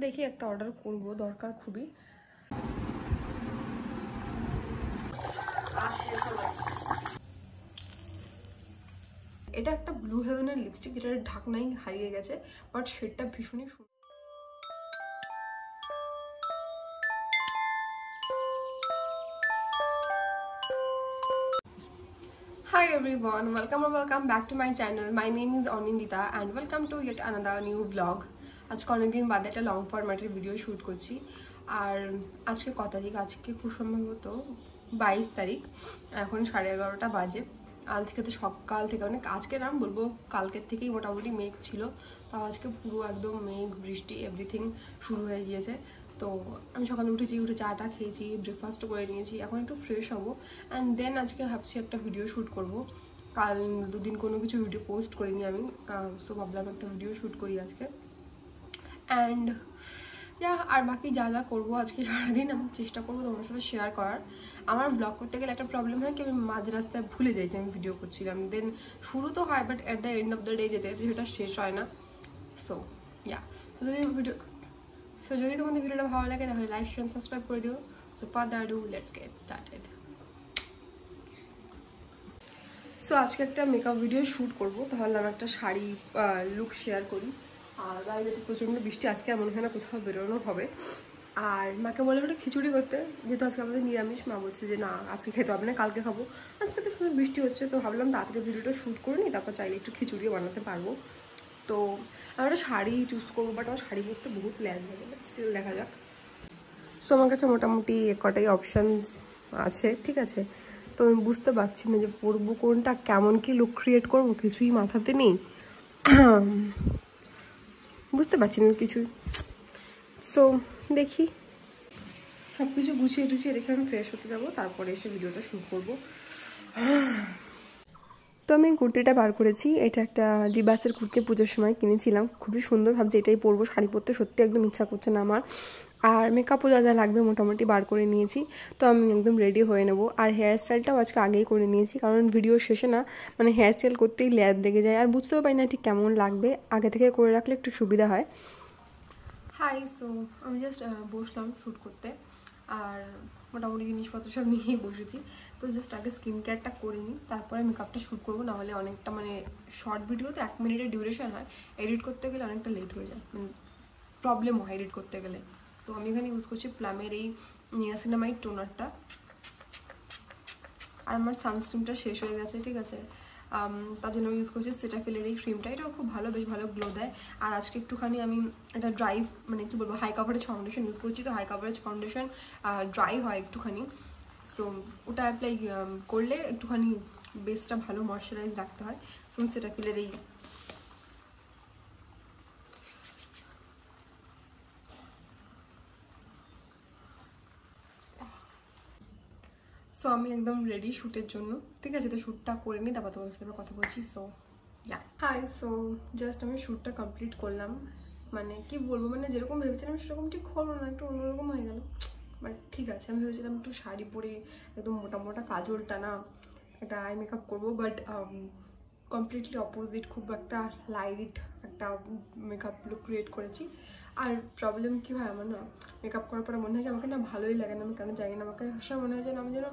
দেখি একটা অর্ডার করব, দরকার খুবই। এটা একটা ব্লু হেভেনের লিপস্টিক, যেটার ঢাকনাই হারিয়ে গেছে, বাট শেডটা ভীষণই সুন্দর। Hi everyone, welcome back to my channel. My name is Anindita and welcome to yet another new vlog. আজকে অনেকদিন বাদে একটা লং ফরম্যাটের ভিডিও শ্যুট করছি। আর আজকে কত তারিখ? আজকে খুব সম্ভবত 22 তারিখ। এখন 11:30 বাজে। আজ থেকে তো সকাল থেকে অনেক, আজকে নাম বলবো কালকের থেকেই মোটামুটি মেঘ ছিল, তাও আজকে পুরো একদম মেঘ বৃষ্টি এভরিথিং শুরু হয়ে গিয়েছে। তো আমি সকালে উঠে চাটা খেয়েছি, ব্রেকফাস্টও করে নিয়েছি, এখন একটু ফ্রেশ হবো অ্যান্ড দেন আজকে ভাবছি একটা ভিডিও শ্যুট করব। কাল দুদিন কোনো কিছু ভিডিও পোস্ট করিনি আমি, সো ভাবলাম একটা ভিডিও শ্যুট করি আজকে। অ্যান্ড আর বাকি যা যা করবো আজকে সারাদিন আমি চেষ্টা করবো তোমার সাথে শেয়ার করার। আমার ব্লগ করতে গেলে একটা প্রবলেম হয় কি, আমি মাঝ রাস্তায় ভুলে যাই যে আমি ভিডিও করছিলাম, দেন শুরু তো হয় but at the end of the day যেতে সেটা শেষ হয় না। সো যদি তোমাদের ভিডিওটা ভালো লাগে তাহলে লাইক শেয়ার সাবস্ক্রাইব করে দিও। So father do let's get started. So আজকে একটা মেকআপ ভিডিও শ্যুট করবো, তাহলে আমি একটা শাড়ি লুক শেয়ার করি। আর বাইরে তো প্রচণ্ড বৃষ্টি, আজকে এমন হয় না কোথাও বেরোনো হবে। আর মাকে বলে ওটা খিচুড়ি করতে, যেহেতু আজকে আমাদের নিরামিষ। মা বলছে যে না আজকে খেতে হবে না, কালকে খাবো। আজকে তো শুধু বৃষ্টি হচ্ছে, তো ভাবলাম তাড়াতাড়ি ভিডিওটা শ্যুট করে নিই, তারপর চাইলে একটু খিচুড়িও বানাতে পারবো। তো আমি একটা শাড়ি চুজ করবো, বাট আমার শাড়ি পরতে বহুত ল্যাগ হবে, স্টিল দেখা যাক। সো আমার কাছে মোটামুটি কটাই অপশানস আছে, ঠিক আছে। তো আমি বুঝতে পারছি না যে পরবো কোনটা, কেমন কি লুক ক্রিয়েট করবো, কিছুই মাথাতে নেই, বুঝতে পারছি না কিছুই। সো দেখি, সব কিছু গুছিয়ে টুছিয়ে রেখে আমি ফ্রেশ হতে যাবো, তারপরে এসে ভিডিওটা শুরু করবো। তো আমি কুর্তিটা বার করেছি, এটা একটা লিবাসের কুর্তি, পুজোর সময় কিনেছিলাম, খুবই সুন্দর। ভাবছি এটাই পরবো, শাড়ি পরতে সত্যি একদম ইচ্ছা করছে না আমার। আর মেকআপও যা যা লাগবে মোটামুটি বার করে নিয়েছি, তো আমি একদম রেডি হয়ে নেবো। আর হেয়ার স্টাইলটাও আজকে আগেই করে নিয়েছি, কারণ ভিডিও শেষে না মানে হেয়ার স্টাইল করতেই ল্যাদ লেগে যায়, আর বুঝতেও পারি না ঠিক কেমন লাগবে, আগে থেকে করে রাখলে একটু সুবিধা হয়। হাই, সো আমি জাস্ট বসলাম শ্যুট করতে, আর মোটামুটি জিনিসপত্র সব নিয়েই বসেছি। তো জাস্ট আগে স্কিন কেয়ারটা করে নিই, তারপরে মেকআপটা শ্যুট করবো, নাহলে অনেকটা মানে শর্ট ভিডিও তো 1 মিনিটের ডিউরেশন হয়, এডিট করতে গেলে অনেকটা লেট হয়ে যায়, মানে প্রবলেম হয় এডিট করতে গেলে। সো আমি এখানে ইউজ করছি প্লামের এই নিয়াসিনামাইড টোনারটা। আর আমার সানস্ক্রিনটা শেষ হয়ে গেছে, ঠিক আছে, তার জন্য আমি ইউজ করছি সেটাফিলের এই ক্রিমটা, এটাও খুব ভালো, বেশ ভালো গ্লো দেয়। আর আজকে একটুখানি আমি এটা ড্রাই মানে কী বলবো হাই কাভারেজ ফাউন্ডেশন ইউজ করছি, তো হাই কাভারেজ ফাউন্ডেশন ড্রাই হয় একটুখানি, সো ওটা অ্যাপ্লাই করলে একটুখানি বেসটা ভালো ময়শ্চারাইজ রাখতে হয়। সো সেটাফিলের এই সো আমি একদম রেডি শ্যুটের জন্য, ঠিক আছে। তো শ্যুটটা করে নিই, তারপর তোমার সাথে কথা বলছি। সো হাই, সো জাস্ট আমি শ্যুটটা কমপ্লিট করলাম। মানে কি বলবো, মানে যেরকম ভেবেছিলাম সেরকম ঠিক হলো না, একটু অন্যরকম হয়ে গেল, বাট ঠিক আছে। আমি ভেবেছিলাম একটু শাড়ি পরে একদম মোটা মোটা কাজলটা না একটা আই মেকআপ করবো, বাট কমপ্লিটলি অপোজিট, খুব একটা লাইট একটা মেকআপ লুক ক্রিয়েট করেছি। আর প্রবলেম কি হয় আমার না, মেকআপ করার পরে মনে হয় যে আমাকে না ভালোই লাগে না, আমি কেন জানি না, আমাকে সবসময় মনে হয় যে আমি যেন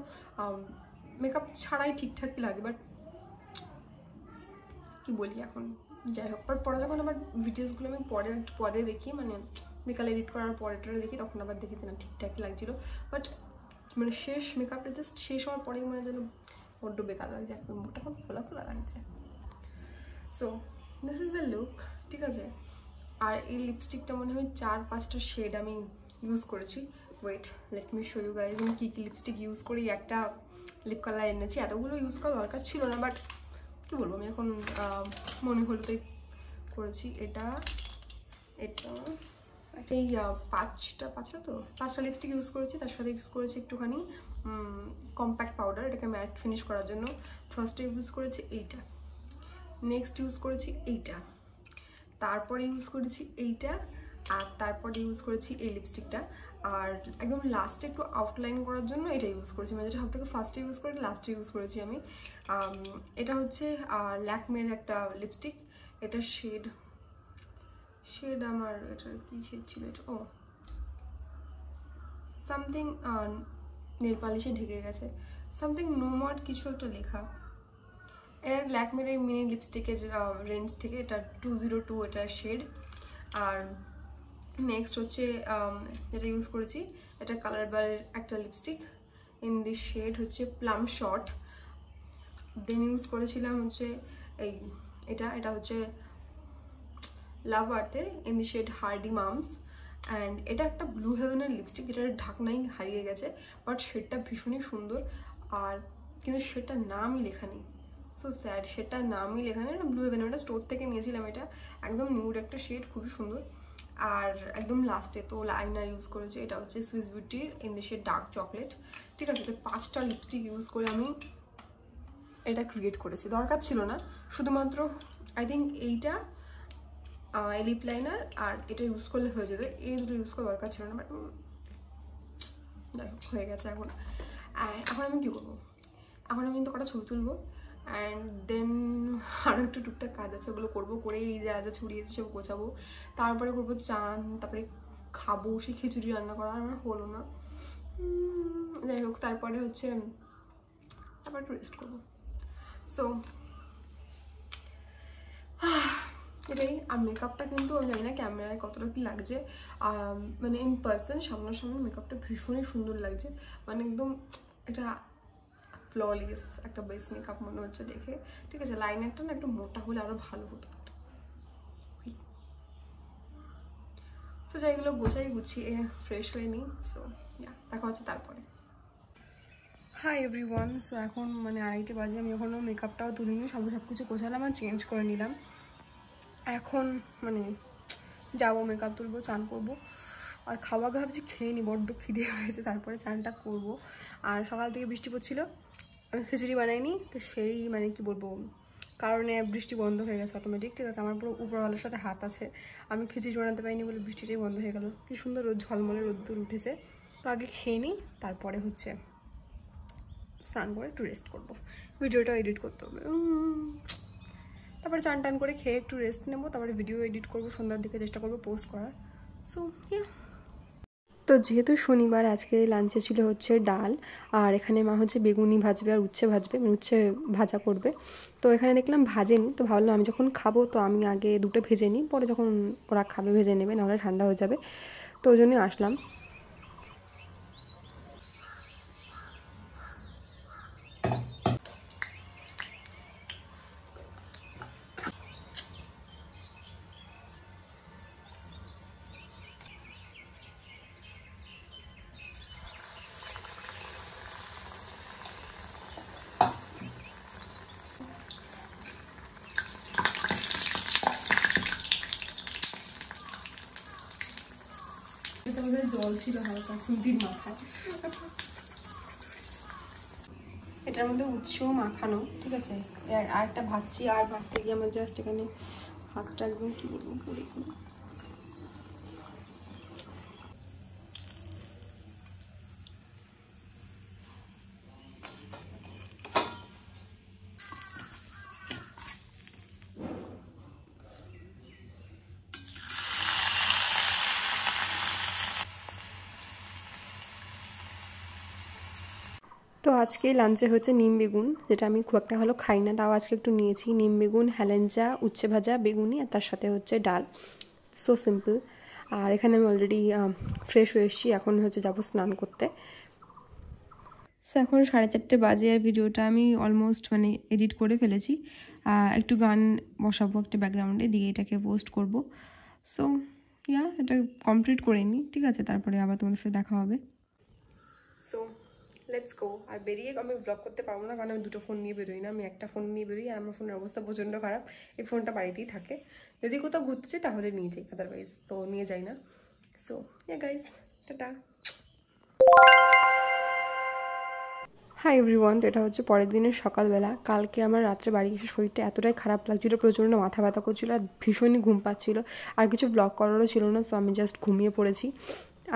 মেকআপ ছাড়াই ঠিকঠাকই লাগে, বাট কি বলি এখন, যাই হোক। পরে যখন আবার ভিডিওসগুলো আমি পরে দেখি, মানে মেকআপ এডিট করার পরে দেখি, তখন আবার দেখেছি না ঠিকঠাকই লাগছিলো, বাট মানে শেষ মেকআপটা জাস্ট শেষ হওয়ার পরেই মনে যেন বড্ড বেকার লাগছে, একদম মুখটা এখন ফোলা ফোলা লাগছে। So this is the look, ঠিক আছে। আর এই লিপস্টিকটা মনে হয় 4-5টা শেড আমি ইউজ করেছি। Wait, let me show you guys আমি কী কী লিপস্টিক ইউজ করি। একটা লিপ কালার এনেছি, এতগুলো ইউজ করা দরকার ছিল না, বাট কী বলবো, আমি এখন মনে হলো তাই করেছি। এটা এই 5টা লিপস্টিক ইউজ করেছি, তার সাথে ইউজ করেছি একটুখানি কম্প্যাক্ট পাউডার, এটাকে ম্যাট ফিনিশ করার জন্য। ফার্স্টে ইউজ করেছি এইটা, নেক্সট ইউজ করেছি এইটা, তারপরে ইউজ করেছি এইটা, আর তারপরে ইউজ করেছি এই লিপস্টিকটা। আর একদম লাস্টে একটু আউটলাইন করার জন্য এটা ইউজ করেছি, মানে যেটা সব থেকে ফার্স্টে ইউজ করে লাস্টে ইউজ করেছি আমি। এটা হচ্ছে ল্যাকমের একটা লিপস্টিক, এটা শেড আমার এটার কি শেড ছিল এটা, ও সামথিং নেল পালিশে ঢেকে গেছে, সামথিং নোমাড কিছু একটা লেখা। এর ল্যাকমের এই মিনি লিপস্টিকের রেঞ্জ থেকে এটা 202 এটার শেড। আর নেক্সট হচ্ছে যেটা ইউজ করেছি এটা কালার বারের একটা লিপস্টিক ইন দিস শেড হচ্ছে প্লাম শর্ট। দেন ইউজ করেছিলাম হচ্ছে এটা হচ্ছে লাভ আর্থের in the shade hardy mums. And এটা একটা ব্লু হেভেনের লিপস্টিক, এটার ঢাকনাই হারিয়ে গেছে, বাট শেডটা ভীষণই সুন্দর। আর কিন্তু শেডটার নামই লেখা নেই, সো স্যাড, শেডটার নামই লেখা নেই। ব্লু হেভেন এটা স্টোর থেকে নিয়েছিলাম, এটা একদম নিউড একটা শেড, খুবই সুন্দর। আর একদম লাস্টে তো লাইনার ইউজ করেছি, এটা হচ্ছে সুইস বিউটির in the shade dark chocolate. ঠিক আছে, তো 5টা লিপস্টিক ইউজ করে আমি এটা ক্রিয়েট করেছি, দরকার ছিল না, শুধুমাত্র আই থিঙ্ক এইটা লিপ লাইনার আর এটা ইউজ করলে হয়ে যাবে, এই দুটো ইউজ করা দরকার ছিল না, বাট যাই হোক হয়ে গেছে। এখন আমি কী করবো, এখন আমি কিন্তু কটা ছবি তুলবো, অ্যান্ড দেন আরও একটু টুকটাক কাজ আছে, ওগুলো করবো, করে এই যা যা ছড়িয়েছি সব গোছাবো, তারপরে করবো চান, তারপরে খাবো, সেই খিচুড়ি রান্না করা আমার হলো না, যাই হোক। তারপরে হচ্ছে তারপর একটু রেস্ট করবো। সো এটাই। আর মেকআপটা কিন্তু আমি জানি না ক্যামেরায় কতটা কি লাগছে, মানে ইন পার্সন সামনাসামনি মেকআপটা ভীষণই সুন্দর লাগছে, মানে একদম এটা ফ্ললেস একটা বেস মেকআপ মনে হচ্ছে দেখে। ঠিক আছে, লাইনারটা না একটু মোটা হলে আরও ভালো হতো। সো যাইগুলো গুছিয়ে ফ্রেশ হয়ে নিই। সো দেখা হচ্ছে তারপরে। হাই এভরিওয়ান, সো এখন মানে 2:30 বাজে, আমি এখনও মেকআপটাও তুলিনি, সব কিছু গোছালাম আর চেঞ্জ করে নিলাম। এখন মানে যাবো মেকআপ তুলবো, চান করবো, আর খাওয়া ভাবছি খেয়ে নিই, বড্ড খিদে হয়েছে, তারপরে চানটা করবো। আর সকাল থেকে বৃষ্টি পড়ছিল, আমি খিচুড়ি বানাইনি, তো সেই মানে কি বলবো কারণে বৃষ্টি বন্ধ হয়ে গেছে অটোমেটিক। ঠিক আছে, আমার পুরো উপরওয়ালার সাথে হাত আছে, আমি খিচুড়ি বানাতে পারিনি বলে বৃষ্টিটাই বন্ধ হয়ে গেল। কি সুন্দর রোদ ঝলমলে রোদ্দুর উঠেছে। তো আগে খেয়ে নিই, তারপরে হচ্ছে স্নান করে একটু রেস্ট করবো, ভিডিওটা এডিট করতে হবে, তারপরে চান টান করে খেয়ে একটু রেস্ট নেবো, তারপরে ভিডিও এডিট করবো, সন্ধ্যার দিকে চেষ্টা করবো পোস্ট করার। সো তো যেহেতু শনিবার, আজকে লাঞ্চে ছিল হচ্ছে ডাল, আর এখানে মা হচ্ছে বেগুনি ভাজবে আর উচ্ছে ভাজবে, মানে উচ্ছে ভাজা করবে। তো এখানে দেখলাম ভাজেনি, তো ভাবলাম আমি যখন খাবো তো আমি আগে দুটো ভেজে নিই, পরে যখন ওরা খাবে ভেজে নেবে, নাহলে ঠান্ডা হয়ে যাবে। তো ওই জন্যই আসলাম। জল ছিল হালকা চুলটির মাথায়, এটার মধ্যে উৎসও মাখানো। ঠিক আছে, আর একটা ভাজছি, আর ভাজতে গিয়ে আমার জাস্ট এখানে হাতটা একদম কি করে। তো আজকে লাঞ্চে হচ্ছে নিম বেগুন, যেটা আমি খুব একটা ভালো খাই না, তাও আজকে একটু নিয়েছি। নিম বেগুন, হেলেঞ্চা, উচ্ছে ভাজা, বেগুনি, আর তার সাথে হচ্ছে ডাল। So simple. আর এখানে আমি অলরেডি ফ্রেশ হয়ে এসেছি, এখন হচ্ছে যাবো স্নান করতে। সো এখন 4:30 বাজে, আর ভিডিওটা আমি অলমোস্ট মানে এডিট করে ফেলেছি। একটু গান বসাবো একটা ব্যাকগ্রাউন্ডে, দিয়ে এটাকে পোস্ট করব। সো এটা কমপ্লিট করে নিই, ঠিক আছে, তারপরে আবার তোমাদের সাথে দেখা হবে। So let's go. আর বেরিয়ে আমি ব্লগ করতে পারবো না, কারণ আমি দুটো ফোন নিয়ে বেরোই না, আমি একটা ফোন নিয়ে বেরোই, আর আমার ফোনের অবস্থা প্রচণ্ড খারাপ। এই ফোনটা বাড়িতেই থাকে, যদি কোথাও ঘুরতে চাই তাহলে নিয়ে যাই, আদারওয়াইজ তো নিয়ে যাই না। So guys, tata. Hi everyone, তো এটা হচ্ছে পরের দিনের সকালবেলা। কালকে আমার রাত্রে বাড়ি এসে শরীরটা এতটাই খারাপ লাগছিলো, প্রচণ্ড মাথা ব্যথা করছিলো, আর ভীষণই ঘুম পাচ্ছিলো, আর কিছু ব্লগ করারও ছিল না। সো আমি জাস্ট ঘুমিয়ে পড়েছি।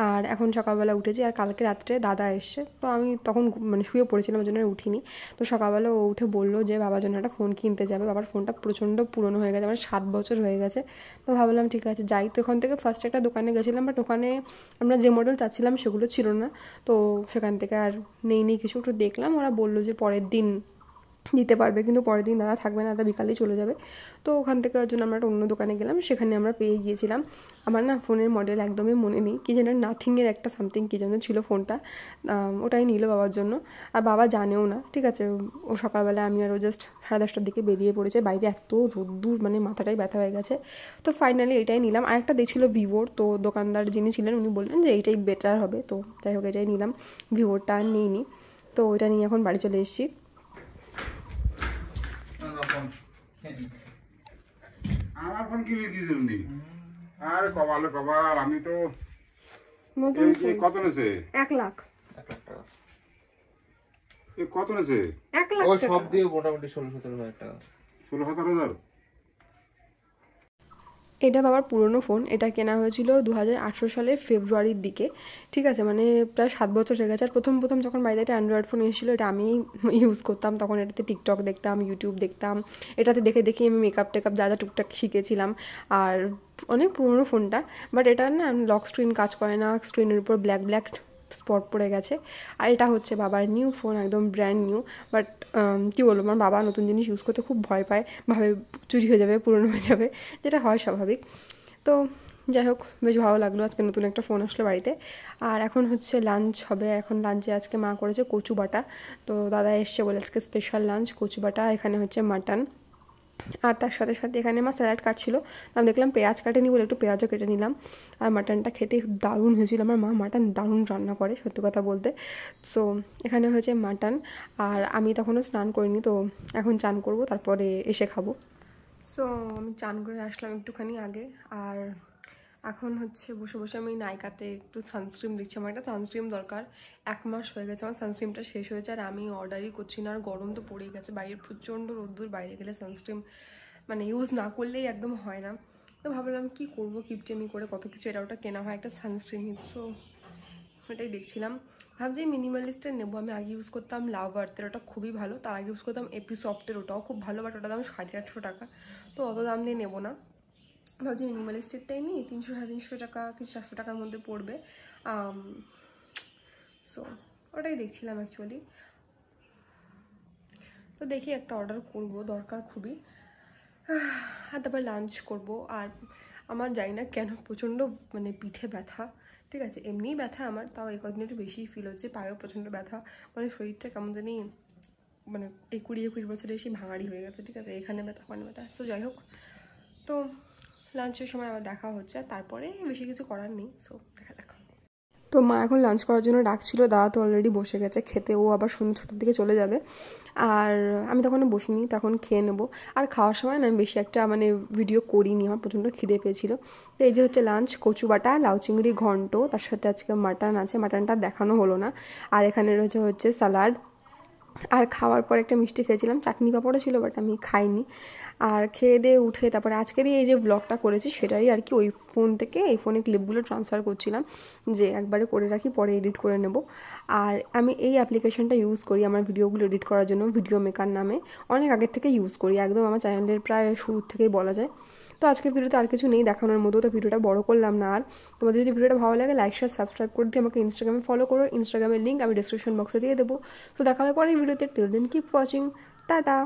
আর এখন সকালবেলা উঠেছি। আর কালকে রাত্রে দাদা এসছে, তো আমি তখন মানে শুয়ে পড়েছিলাম, ওই জন্য উঠিনি। তো সকালবেলা ও উঠে বললো যে বাবার জন্য একটা ফোন কিনতে যাবে, বাবার ফোনটা প্রচণ্ড পুরনো হয়ে গেছে, মানে 7 বছর হয়ে গেছে। তো ভাবলাম ঠিক আছে যাই। তো ওখান থেকে ফার্স্ট একটা দোকানে গেছিলাম, বাট ওখানে আমরা যে মডেল চাচ্ছিলাম সেগুলো ছিল না। তো সেখান থেকে আর নেই কিছু, একটু দেখলাম, ওরা বললো যে পরের দিন দিতে পারবে, কিন্তু পরের দিন দাদা থাকবে না, দাদা বিকালেই চলে যাবে। তো ওখান থেকে ওর জন্য আমরা একটা অন্য দোকানে গেলাম, সেখানে আমরা পেয়ে গিয়েছিলাম। আমার না ফোনের মডেল একদমই মনে নেই, কি যেন নাথিংয়ের একটা সামথিং কি যেন ছিল ফোনটা, ওটাই নিল বাবার জন্য। আর বাবা জানেও না, ঠিক আছে। ও সকালবেলা আমি আরও জাস্ট 10:30টার দিকে বেরিয়ে পড়েছে, বাইরে এত রোদ্দুর, মানে মাথাটাই ব্যথা হয়ে গেছে। তো ফাইনালি এটাই নিলাম। আর একটা দেখছিল ভিভোর, তো দোকানদার যিনি ছিলেন উনি বললেন যে এইটাই বেটার হবে, তো যাই হোক এটাই নিলাম, ভিভোরটা আর নিইনি। তো ওইটা নিয়ে এখন বাড়ি চলে এসেছি। আমার ফোন কিনে দিয়েছি আর কবালে কবাল, আমি তো কত নেছে 1 লাখ টাকা কত নেছে 1 লাখ ও সব দিয়ে মোটামুটি 16-17 হাজার টাকা। 16-17 এটা বাবার পুরনো ফোন, এটা কেনা হয়েছিল 2018 সালের ফেব্রুয়ারির দিকে, ঠিক আছে। মানে প্রায় 7 বছর হয়ে গেছে। আর প্রথম যখন বাড়িতে একটা অ্যান্ড্রয়েড ফোন এসেছিলো, এটা আমি ইউজ করতাম, তখন এটাতে টিকটক দেখতাম, ইউটিউব দেখতাম, এটাতে দেখে আমি মেকআপ টেকআপ যা টুকটাক শিখেছিলাম। আর অনেক পুরনো ফোনটা, বাট এটা না লক স্ক্রিন কাজ করে না, স্ক্রিনের উপর ব্ল্যাক স্পট পড়ে গেছে। আর এটা হচ্ছে বাবার নিউ ফোন, একদম ব্র্যান্ড নিউ। বাট কী বলবো, আমার বাবা নতুন জিনিস ইউজ করতে খুব ভয় পায়, ভাবে চুরি হয়ে যাবে, পুরনো হয়ে যাবে, যেটা হয় স্বাভাবিক। তো যাই হোক, বেশ ভালো লাগলো আজকে নতুন একটা ফোন আসলো বাড়িতে। আর এখন হচ্ছে লাঞ্চ হবে। এখন লাঞ্চে আজকে মা করেছে কচু বাটা, তো দাদা এসছে বলে আজকে স্পেশাল লাঞ্চ কচু বাটা। এখানে হচ্ছে মাটন, আর তার সাথে এখানে আমার স্যালাড কাটছিল, আমি দেখলাম পেঁয়াজ কাটেনি বলে একটু পেঁয়াজও কেটে নিলাম। আর মাটনটা খেতে দারুণ হয়েছিল, আমার মা মাটন দারুণ রান্না করে সত্যি কথা বলতে। সো এখানে হয়েছে মাটন, আর আমি তখনও স্নান করিনি, তো এখন চান করব, তারপরে এসে খাবো। সো আমি চান করে আসলাম একটুখানি আগে। আর এখন হচ্ছে বসে আমি নাইকাতে একটু সানস্ক্রিন দিচ্ছি, আমার একটা সানস্ক্রিন দরকার। 1 মাস হয়ে গেছে আমার সানস্ক্রিনটা শেষ হয়েছে, আর আমি অর্ডারই করছি না। আর গরম তো পড়েই গেছে, বাইরে প্রচণ্ড রোদ্দুর, বাইরে গেলে সানস্ক্রিন মানে ইউজ না করলেই একদম হয় না। তো ভাবলাম কি করবো, কিপটেমি করে কত কিছু এটা ওটা কেনা হয়, একটা সানস্ক্রিন। সো ওটাই দেখছিলাম, ভাবছি মিনিমালিস্টের নেবো। আমি আগে ইউজ করতাম লাভ আর্থের, ওটা খুবই ভালো। তার আগে ইউজ করতাম এপি সফটের, ওটাও খুব ভালো, বাট ওটা দাম 850 টাকা, তো অত দাম দিয়ে নেবো না। ভাবছি মিনিমালিস্টেরটাই নিই, 300-350 টাকা কি 400 টাকার মধ্যে পড়বে। সো ওটাই দেখছিলাম অ্যাকচুয়ালি। তো দেখি একটা অর্ডার করব, দরকার খুবই। আর তারপর লাঞ্চ করব। আর আমার জানি না কেন প্রচণ্ড মানে পিঠে ব্যথা, ঠিক আছে। এমনিই ব্যথা আমার, তাও এই কদিন একটু বেশিই ফিল হচ্ছে, পায়েও প্রচণ্ড ব্যথা, মানে শরীরটা কেমন জানি মানে এই 20-21 বছরে এসে ভাঙাড়ি হয়ে গেছে, ঠিক আছে। এখানে ব্যথা ওখানে ব্যথা। সো যাই হোক, তো লাঞ্চের সময় আবার দেখা হচ্ছে, তারপরে বেশি কিছু করার নেই। সো দেখা। তো মা এখন লাঞ্চ করার জন্য ডাকছিল, দাদা তো অলরেডি বসে গেছে খেতে, ও আবার সন্ধ্যে 6টার দিকে চলে যাবে। আর আমি তখন বসিনি, তখন খেয়ে নেবো। আর খাওয়ার সময় না আমি বেশি একটা মানে ভিডিও করিনি, আমার প্রচণ্ড খিদে পেয়েছিল। তো এই যে হচ্ছে লাঞ্চ, কচু বাটা, লাউ চিংড়ি ঘন্ট, তার সাথে আজকে মাটন আছে, মাটনটা দেখানো হলো না। আর এখানে রয়েছে হচ্ছে স্যালাড। আর খাওয়ার পর একটা মিষ্টি খেয়েছিলাম, চাটনি পাঁপড়ও ছিল, বাট আমি খাইনি। আর খেয়ে দিয়ে উঠে তারপরে আজকেরই এই যে ব্লগটা করেছি সেটাই আর কি ওই ফোন থেকে এই ফোনে ক্লিপগুলো ট্রান্সফার করছিলাম, যে একবারে করে রাখি পরে এডিট করে নেব। আর আমি এই অ্যাপ্লিকেশনটা ইউজ করি আমার ভিডিওগুলো এডিট করার জন্য, ভিডিও মেকার নামে, অনেক আগের থেকে ইউজ করি, একদম আমার চ্যানেলের প্রায় শুরুর থেকেই বলা যায়। তো আজকের ভিডিওতে আর কিছু নেই দেখানোর মতো, তো ভিডিওটা বড় করলাম না। আর তোমাদের যদি ভিডিওটা ভালো লাগে লাইক শেয়ার সাবস্ক্রাইব করে দিয়ে আমাকে ইনস্টাগ্রামে ফলো করো, ইনস্টাগ্রামের লিঙ্ক আমি ডিসক্রিপশন বক্সে দিয়ে দেবো। তো দেখা হবে পরের ভিডিওতে, till then keep watching, tata.